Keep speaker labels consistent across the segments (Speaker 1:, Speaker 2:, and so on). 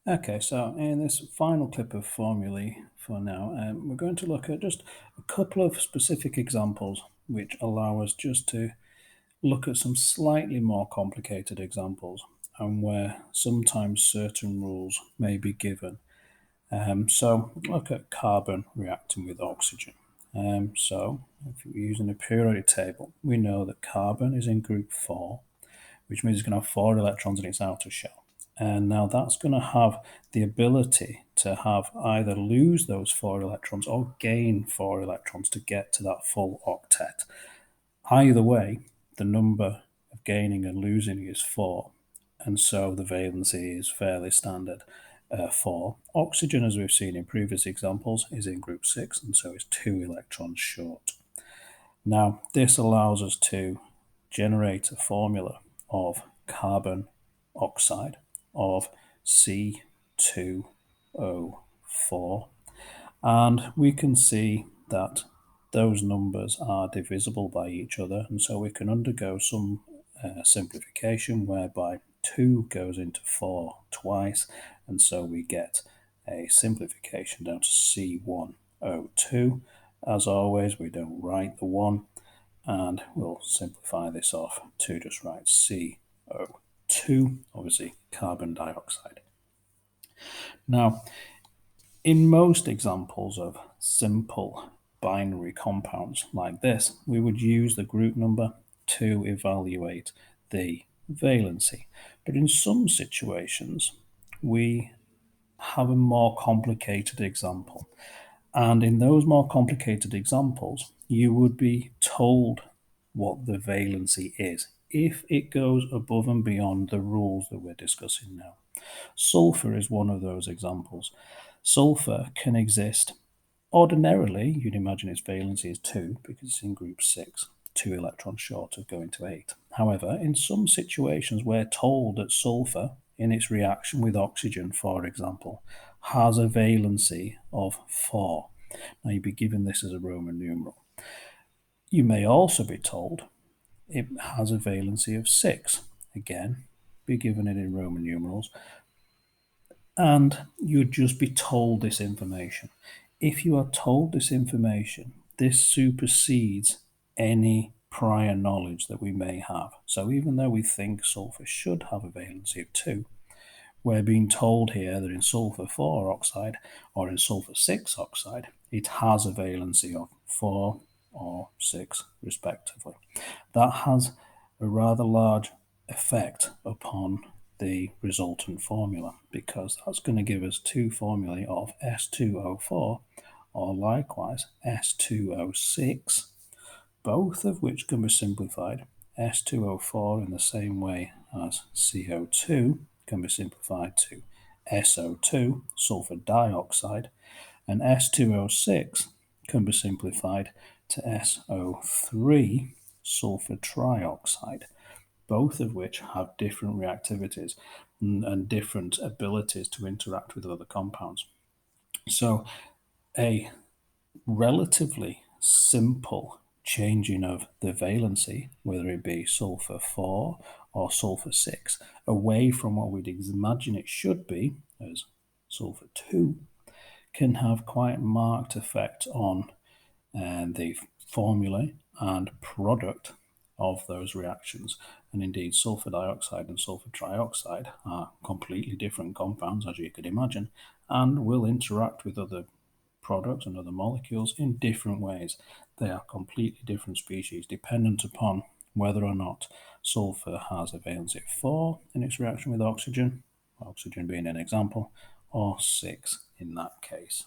Speaker 1: Okay, so in this final clip of Formulae for now, we're going to look at just a couple of specific examples which allow us just to look at some slightly more complicated examples and where sometimes certain rules may be given. So look at carbon reacting with oxygen. So if we're using a periodic table, we know that carbon is in group 4, which means it's going to have 4 electrons in its outer shell. And now that's going to have the ability to have either lose those 4 electrons or gain 4 electrons to get to that full octet. Either way, the number of gaining and losing is 4, and so the valency is fairly standard. 4. Oxygen, as we've seen in previous examples, is in group 6, and so is 2 electrons short. Now, this allows us to generate a formula of carbon oxide of C2O4, and we can see that those numbers are divisible by each other, and so we can undergo some simplification whereby 2 goes into 4 twice, and so we get a simplification down to C1O2. As always, we don't write the 1, and we'll simplify this off to just write CO2, obviously carbon dioxide. Now, in most examples of simple binary compounds like this, we would use the group number to evaluate the valency. But in some situations, we have a more complicated example. And in those more complicated examples, you would be told what the valency is if it goes above and beyond the rules that we're discussing now. Sulfur is one of those examples. Sulfur can exist ordinarily, you'd imagine its valency is 2 because it's in group 6, 2 electrons short of going to 8. However, in some situations, we're told that sulfur, in its reaction with oxygen, for example, has a valency of 4. Now, you'd be given this as a Roman numeral. You may also be told it has a valency of 6. Again, be given it in Roman numerals, and you'd just be told this information. If you are told this information, this supersedes any prior knowledge that we may have. So even though we think sulfur should have a valency of 2, we're being told here that in sulfur 4 oxide or in sulfur 6 oxide, it has a valency of 4 or 6 respectively. That has a rather large effect upon the resultant formula, because that's going to give us two formulae of S2O4 or likewise S2O6, both of which can be simplified. S2O4 in the same way as CO2 can be simplified to SO2, sulfur dioxide, and S2O6 can be simplified to SO3, sulfur trioxide, both of which have different reactivities and different abilities to interact with other compounds. So a relatively simple changing of the valency, whether it be sulfur 4 or sulfur 6, away from what we'd imagine it should be as sulfur 2, can have quite marked effect on the formulae and product of those reactions. And indeed, sulfur dioxide and sulfur trioxide are completely different compounds, as you could imagine, and will interact with other products and other molecules in different ways. They are completely different species, dependent upon whether or not sulfur has a valency of 4 in its reaction with oxygen, oxygen being an example, or 6 in that case.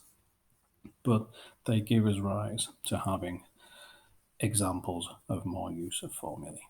Speaker 1: But they give us rise to having examples of more use of formulae.